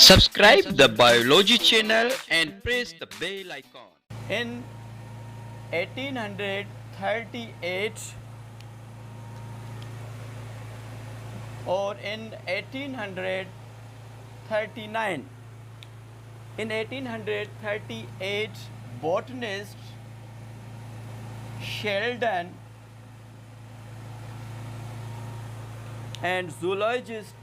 Subscribe the biology channel and press the bell icon. In 1838 or in 1839, in 1838, botanist Sheldon and zoologist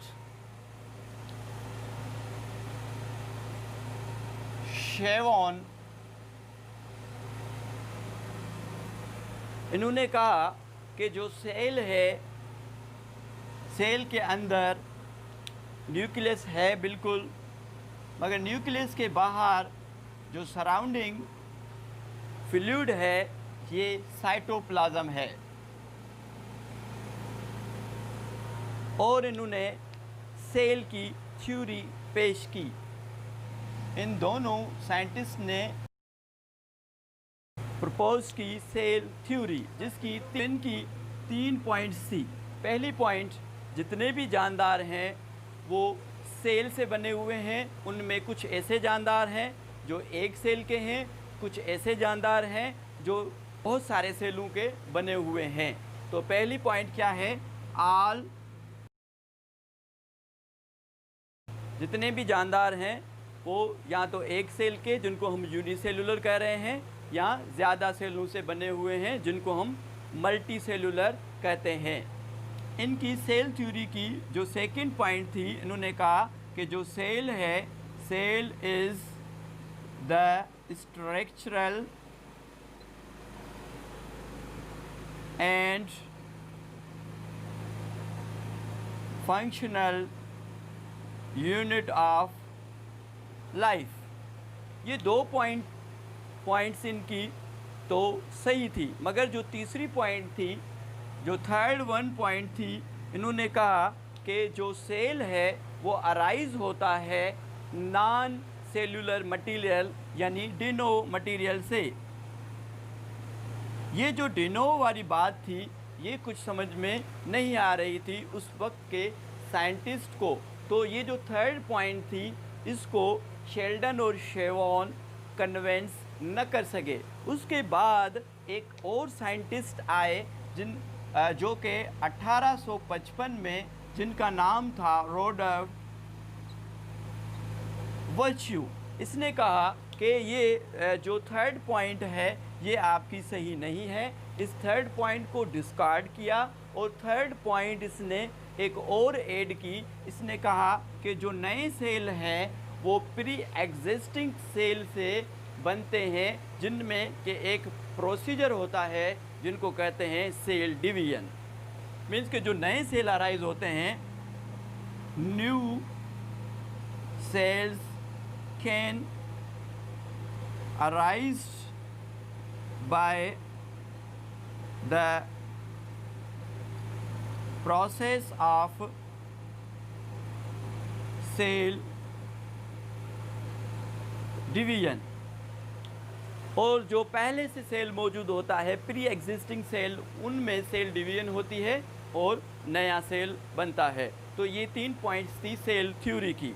Chevon, इन्होंने कहा कि जो cell है, cell के अंदर न्यूक्लियस है बिल्कुल, मगर न्यूक्लियस के बाहर जो सराउंडिंग फ्लूइड है ये साइटोप्लाज्म है। और इन्होंने सेल की थ्योरी पेश की। इन दोनों साइंटिस्ट ने प्रपोज की सेल थ्योरी, जिसकी तीन पॉइंट्स थी। पहली पॉइंट, जितने भी जानदार हैं वो सेल से बने हुए हैं। उनमें कुछ ऐसे जानदार हैं जो एक सेल के हैं, कुछ ऐसे जानदार हैं जो बहुत सारे सेलों के बने हुए हैं। तो पहली पॉइंट क्या है? ऑल, जितने भी जानदार हैं वो या तो एक सेल के, जिनको हम यूनिसेलुलर कह रहे हैं, या ज़्यादा सेलों से बने हुए हैं, जिनको हम मल्टी सेलुलर कहते हैं। इनकी सेल थ्योरी की जो सेकंड पॉइंट थी, इन्होंने कहा कि जो सेल है, cell is the structural and functional unit of life. ये दो पॉइंट्स इनकी तो सही थी, मगर जो तीसरी पॉइंट थी, जो थर्ड पॉइंट थी, इन्होंने कहा कि जो सेल है वो अराइज होता है नॉन सेलुलर मटेरियल यानी डिनो मटेरियल से। ये जो डिनो वाली बात थी ये कुछ समझ में नहीं आ रही थी उस वक्त के साइंटिस्ट को। तो ये जो थर्ड पॉइंट थी, इसको शेल्डन और शेवॉन कन्वेंस न कर सके। उसके बाद एक और साइंटिस्ट आए जो कि 1855 में, जिनका नाम था रोडर्फ वर्च्यू। इसने कहा कि ये जो थर्ड पॉइंट है ये आपकी सही नहीं है। इस थर्ड पॉइंट को डिस्कार्ड किया और थर्ड पॉइंट इसने एक और ऐड की। इसने कहा कि जो नए सेल हैं वो प्री एग्जिस्टिंग सेल से बनते हैं, जिनमें कि एक प्रोसीजर होता है जिनको कहते हैं सेल डिवीजन। मीन्स के जो नए सेल अराइज होते हैं, new cells can arise by the process of cell division. और जो पहले से सेल मौजूद होता है, प्री एग्जिस्टिंग सेल, उनमें सेल डिवीजन होती है और नया सेल बनता है। तो ये 3 पॉइंट्स थी सेल थ्योरी की।